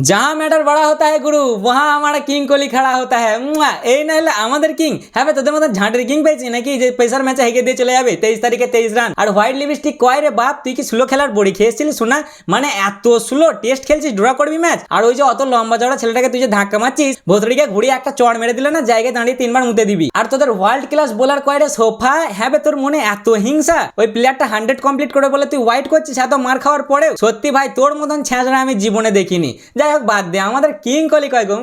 जहाँ मैटर बड़ा होता है गुरु वहाँ हमारा किंग कोहली खड़ा होता है। এই না হলে আমাদের কিং হ্যাঁ তোদের মতো ঝাঁটের কিং পেয়েছি নাকি যে পেসার ম্যাচে হেগে দিয়ে চলে যাবে 23 তারিখে 23 রান আর হোয়াইট লিপস্টিক কয় রে বাপ তুই কি স্লো খেলার বড়ি খেয়েছিলি শোনা মানে এত স্লো টেস্ট খেলছিস ড্র করবি ম্যাচ আর ওই যে অত লম্বা চড়া ছেলেটাকে তুই যে ধাক্কা মারছিস ভোতড়িকে ঘুরিয়ে একটা চড় মেরে দিলে না জায়গায় দাঁড়িয়ে 3 বার মুতে দিবি আর তোদের ওয়ার্ল্ড ক্লাস বোলার কয় রে সোফা হ্যাঁ তোর মনে এত হিংসা ওই প্লেয়ারটা 100 কমপ্লিট করে বলে তুই হোয়াইট করছিস এত মার খাওয়ার পরেও সত্যি ভাই তোর মতন ছেঁচড়া আমি জীবনে দেখিনি যাই হোক বাদ দে আমাদের কিং কোহলি কয় গো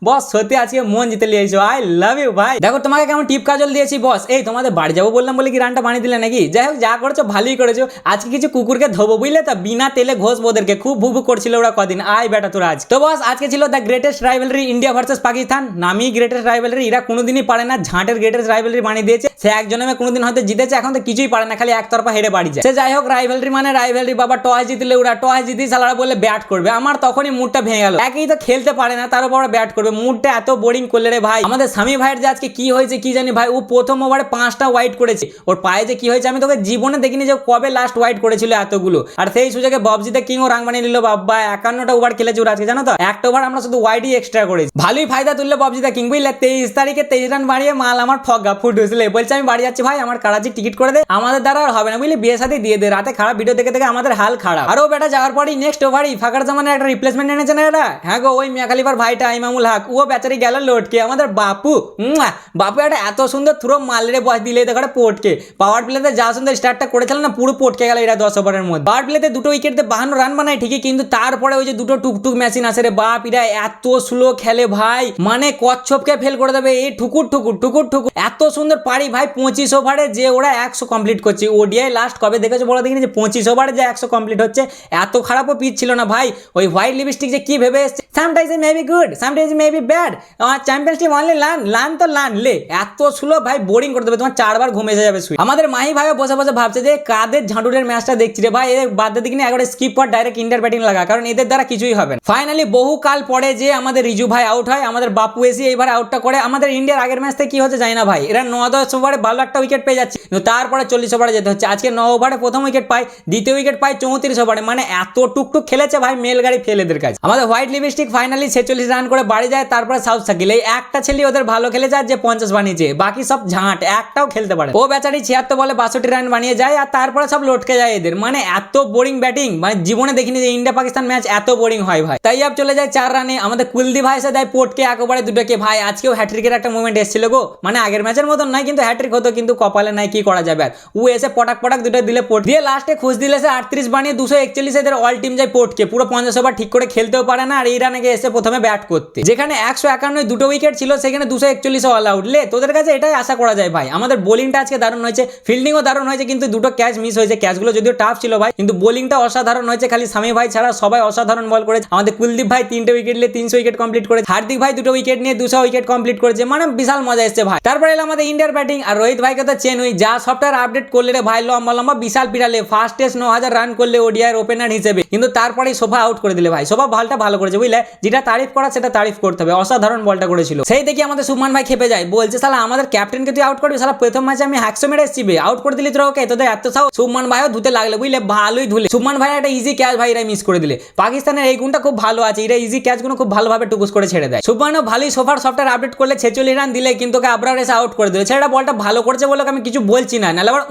বস সত্যি আজকে মন জিতে লিয়েছো আই লাভ ইউ ভাই দেখো তোমাকে কেমন টিপ কাজল দিয়েছি বস এই তোমাদের বাড়ি যাবো বললাম বলে কি রানটা বানিয়ে দিলে নাকি যাই হোক যা করেছো ভালোই করেছো আজকে কিছু কুকুরকে ধোবো বুঝলে তো বিনা তেলে ঘষবো ওদেরকে খুব ভুকু করছিল ওরা কদিন আয় বেটা তোর আজ তো বস আজকে ছিল the greatest rivalry India versus Pakistan নামই গ্রেটেস্ট রাইভালরি এরা কোনোদিনই পারে না ঝাঁটের গ্রেটেস্ট রাইভালরি বানিয়ে দিয়েছে সে একজনে কোনোদিন হয়তো জিতেছে এখন তো কিছুই পারে না খালি একতরফা হেরে বাড়ি যায় সে যাই হোক রাইভালরি মানে রাইভালরি বাবা টস জিতলে ওরা টস জিতি সালারা বলে ব্যাট করবে আমার তখনই মুডটা ভেঙে গেল একই তো খেলতে পারে না তার উপর ব্যাট করবে মুডটা এত বোরিং করলে রে ভাই আমাদের স্বামী ভাইয়ের যে আজকে কি হয়েছে কি জানি ভাই ও প্রথম ওভারে 5টা ওয়াইড করেছে ওর পায়ে যে কি হয়েছে আমি তোকে জীবনে দেখিনি যে কবে লাস্ট ওয়াইড করেছিল এতগুলো আর সেই সুযোগে ববজিতে কিংও রান বানিয়ে নিল বাবা 51টা ওভার খেলেছে ওর আজকে জানো তো একটা ওভার আমরা শুধু ওয়াইডই এক্সট্রা করেছি ভালোই ফায়দা তুললে ববজিতে কিং বুঝলে 23 তারিখে 23 রান বাড়িয়ে মাল আমার ফগা ফুট হয়েছিল বলছে আমি বাড়ি যাচ্ছি ভাই আমার কারাচি টিকিট করে দে আমাদের দ্বারা আর হবে না বুঝলি বিয়ে সাথে দিয়ে দে রাতে খারাপ ভিডিও দেখে দেখে আমাদের হাল খারাপ আরও বেটা যাওয়ার পরই নেক্সট ওভারই ফাঁকার জামানের একটা রিপ্লেসমেন্ট এনেছে না এরা হ্যাঁ গো ওই মিয়া খালিফার ভাইটা ইমামুল হক ও বেচারি গেল লোটকে আমাদের বাপু বাপু একটা এত সুন্দর থ্রো মালরে বস দিলে দেখো পটকে পাওয়ার প্লেতে যা সুন্দর স্টার্টটা করেছিল না পুরো পটকে গেল এরা 10 ওভারের মধ্যে পাওয়ার প্লেতে দুটো উইকেটে 52 রান বানায় ঠিকই কিন্তু তারপরে ওই যে দুটো টুকটুক মেশিন আসে রে বাপ এরা এত স্লো খেলে ভাই মানে কচ্ছপকে ফেল করে দেবে এই ঠুকুর ঠুকুর ঠুকুর ঠুকুর এত সুন্দর পারি ভাই 25 ওভারে যে ওরা 100 কমপ্লিট করছে ওডিআই লাস্ট কবে দেখেছো বলো দেখিনি যে 25 ওভারে যে 100 কমপ্লিট হচ্ছে এত খারাপও পিচ ছিল না ভাই ওই হোয়াইট লিপস্টিক যে কি ভেবে এসছে sometimes it may be good sometimes it may be bad championship only লান তো লান লে এত স্লো ভাই বোরিং করে দেবে তোমার 4 বার ঘুম এসে যাবে শুয়ে আমাদের মাহি ভাই বসে বসে ভাবছে যে কাদের ঝাঁটুরের ম্যাচটা দেখছি রে ভাই এদের বাদ দিকে না একবারে স্কিপ কর ডাইরেক্ট ইন্টার ব্যাটিং লাগা কারণ এদের দ্বারা কিছুই হবে না ফাইনালি বহু কাল পরে যে আমাদের রিজু ভাই আউট হয় আমাদের বাপু এসে এইবার আউটটা করে আমাদের ইন্ডিয়ার আগের ম্যাচ থেকে কি হচ্ছে জানি না ভাই এরা 9-10 ওভারে ভালো একটা উইকেট পেয়ে যাচ্ছে তারপরে 40 ওভারে যেতে হচ্ছে আজকে 9 ওভারে প্রথম উইকেট পায় দ্বিতীয় উইকেট পায় 34 ওভারে মানে এত টুকটুক খেলেছে ভাই মেল গাড়ি ফেল এদের কাছে আমাদের হোয়াইট লিপস্টিক ফাইনালি 46 রান করে বাড়ি যায় তারপরে সাউথ সাকিল এই একটা ছেলে ওদের ভালো খেলে যায় যে 50 বানিয়েছে বাকি সব ঝাঁট একটাও খেলতে পারে ও বেচারি 76 বলে 62 রান বানিয়ে যায় আর তারপরে সব লটকে যায় এদের মানে এত বোরিং ব্যাটিং মানে জীবনে দেখিনি যে ইন্ডিয়া পাকিস্তান ম্যাচ এত বোরিং হয় ভাই তাই আপ চলে যায় 4 রানে আমাদের কুলদীপ ভাই এসে দেয় পটকে একবারে দুটোকে ভাই আজকেও হ্যাট্রিকের একটা মুভমেন্ট এসেছিল গো মানে আগের ম্যাচের মতন নয় কিন্তু হ্যাট্রিক হতো কিন্তু কপালে নাই কি করা যাবে আর ও এসে পটাক পটাক দুটো দিলে পট দিয়ে লাস্টে খুশ দিলে সে 38 বানিয়ে 241 এদের অল টিম যায় পটকে পুরো 50 ওভার ঠিক করে খেলতেও পারে না আর এই রানে এসে প্রথমে ব্যাট করতে যেখানে 151 দুটো উইকেট ছিল সেখানে 241 অল আউট লে তোদের কাছে এটাই আশা করা যায় ভাই আমাদের বোলিংটা আজকে দারুণ হয়েছে ফিল্ডিংও দারুণ হয়েছে কিন্তু দুটো ক্যাচ মিস হয়েছে ক্যাচগুলো যদিও টাফ ছিল ভাই কিন্তু বোলিংটা অসাধারণ হয়েছে খালি স্বামী ভাই ছাড়া সবাই অসাধারণ বল করেছে আমাদের কুলদীপ ভাই 3টে উইকেট নিয়ে 300 উইকেট কমপ্লিট করে হার্দিক ভাই 2টো উইকেট নিয়ে 200 উইকেট কমপ্লিট করেছে মানে বিশাল মজা এসেছে ভাই তারপরে এলো আমাদের ইন্ডিয়ার ব্যাটিং আর রোহিত ভাইকে তো চেন যা সফটওয়্যার আপডেট করলে রে ভাই লম্বা লম্বা বিশাল পিটালে ফার্স্ট টেস্ট 9000 রান করলে ওডিআই ওপেনার হিসেবে কিন্তু তারপরেই সোফা আউট করে দিলে ভাই সোফা বলটা ভালো করেছে বুঝলে যেটা তারিফ করা সেটা তারিফ করতে হবে অসাধারণ বলটা করেছিল সেই দেখি আমাদের সুমান ভাই খেপে যায় বলছে শালা আমাদের ক্যাপ্টেনকে তুই আউট করবি শালা প্রথম ম্যাচে আমি 100 মেরে এসেছি আউট করে দিলি তোরা ওকে তোদের এত সাও সুমান ভাইও ধুতে লাগলে বুঝলে ভালোই ধুলে সুমান ভাই একটা ইজি ক্যাচ ভাই এরা মিস করে দিলে পাকিস্তানের এই গুণটা খুব ভালো আছে এরা ইজি ক্যাচগুলো খুব ভালোভাবে টুকুস করে ছেড়ে দেয় সুমানও ভালোই সোফার সফটওয়্যার আপডেট করলে 46 রান দিলে কিন্তু ওকে আবরার এসে আউট করে দিলে ছেলেটা বলটা ভালো করছে বলে আমি কিছু বলছি না নাহলে আবার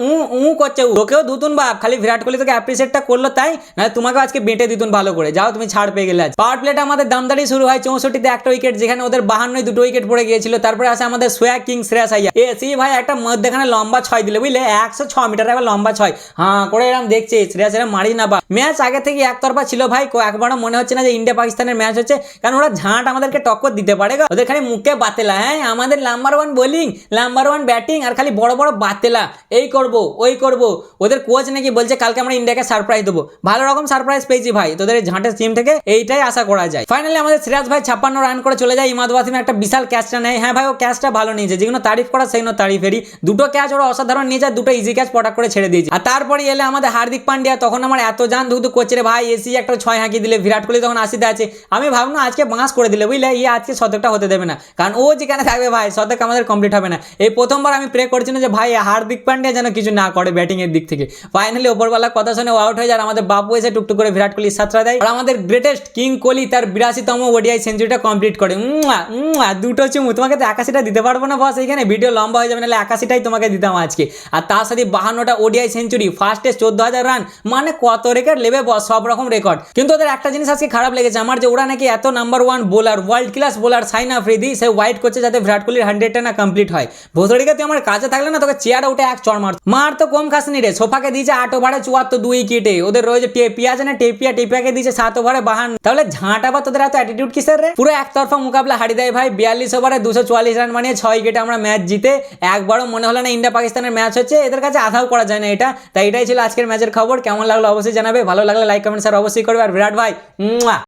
করছে ওকেও দুতুন বাপ খালি বিরাট কোহলি তোকে অ্যাপ্রিসিয়েটটা করলো তাই না তোমাকে আজকে বেটে দিতুন ভালো করে যাও তুমি ছাড় পেয়ে গেলে আজ পাওয়ার প্লেটা আমাদের দামদারি শুরু হয় 64তে একটা উইকেট যেখানে ওদের 52 দুটো উইকেট পড়ে গিয়েছিল তারপরে আসে আমাদের সোয়া কিং শ্রেয়াস আইয়া এসি ভাই একটা মধ্যখানে লম্বা 6 দিলে বুঝলে 106 মিটার এবার লম্বা 6 হ্যাঁ করে এরকম দেখছে শ্রেয়াস এরা মারি না বা ম্যাচ আগে থেকে একতরফা ছিল ভাই একবারও মনে হচ্ছে না যে ইন্ডিয়া পাকিস্তানের ম্যাচ হচ্ছে কারণ ওরা ঝাঁট আমাদেরকে টক্কর দিতে পারে ওদের খালি মুখে বাতেলা হ্যাঁ আমাদের নাম্বার 1 বোলিং নাম্বার 1 ব্যাটিং আর খালি বড় বড় বাতেলা এই করব ওই করব ওদের কোচ নাকি বলছে কালকে আমরা ইন্ডিয়াকে সারপ্রাইজ দেবো ভালো রকম সারপ্রাইজ পেয়েছি ভাই তোদের এই ঝাঁটের টিম থেকে এইটাই আশা করা যায় ফাইনালি আমাদের সিরাজ ভাই 56 রান করে চলে যায় ইমাদ ওয়াসিম একটা বিশাল ক্যাচটা নেয় হ্যাঁ ভাই ও ক্যাচটা ভালো নিয়েছে যেগুলো তারিফ করা সেইগুলো তারিফেরই দুটো ক্যাচ ওরা অসাধারণ নিয়ে যায় দুটো ইজি ক্যাচ পটাক করে ছেড়ে দিয়েছে আর তারপরে এলে আমাদের হার্দিক পান্ডিয়া তখন আমার এত জান ধুধু করছে রে ভাই এসি একটা 6 হাঁকি দিলে বিরাট কোহলি তখন 80তে আছে আমি ভাবনা আজকে বাঁশ করে দিলে বুঝলে আজকে শতকটা হতে দেবে না কারণ ও যেখানে থাকবে ভাই শতক আমাদের কমপ্লিট হবে না এই প্রথমবার আমি প্রে করছি না যে ভাই হার্দিক পান্ডিয়া যেন কিছু না করে ব্যাটিং এর দিক থেকে ফাইনালি ওপরওয়ালা কথা শুনে আউট হয়ে যায় আমাদের বাপু এসে টুকটুক করে বিরাট কোহলি সাতরা দেয় আর আমাদের গ্রেটেস্ট কিং কোহলি তার 82তম ওডিআই সেঞ্চুরিটা কমপ্লিট করে। দুটো চুমু, তোমাকে তো 81টা দিতে পারবো না বস, এইখানে ভিডিও লম্বা হয়ে যাবে, নাহলে 81টাই তোমাকে দিতাম আজকে। আর তার সাথে 52টা ওডিআই সেঞ্চুরি, ফার্স্টে 14,000 রান, মানে কত রেকর্ড নেবে বস, সব রকম রেকর্ড। কিন্তু ওদের একটা জিনিস আজকে খারাপ লেগেছে আমার, যে ওরা নাকি এত number 1 bowler, world class bowler Shaheen Afridi, সে ওয়াইড করছে যাতে বিরাট কোহলির 100টা না কমপ্লিট হয়। ভোসড়িকা তুই আমার কাছে থাকলে না তোকে চেয়ারে উঠে এক চড় মার তো কম খাসনি রে। সোফাকে দিয়েছে 8 ওভারে 74 2 উইকেটে, ওদের রয়েছে টেপিয়া আছে না, টেপিয়াকে দিয়েছে 7 ওভারে 52। তাহলে ঝাঁটা বা তোদের এত অ্যাটিটিউড কিসের রে? পুরো একতরফা মোকাবলা হারিয়ে দেয় ভাই, 42 ওভারে 244 রান বানিয়ে 6 উইকেটে আমরা ম্যাচ জিতে। একবারও মনে হলো না ইন্ডিয়া পাকিস্তানের ম্যাচ হচ্ছে, এদের কাছে আধাও করা যায় না এটা। তাই এটাই ছিল আজকের ম্যাচের খবর। কেমন লাগলো অবশ্যই জানাবে, ভালো লাগলে লাইক কমেন্ট শেয়ার অবশ্যই করবে। আর বিরাট ভাই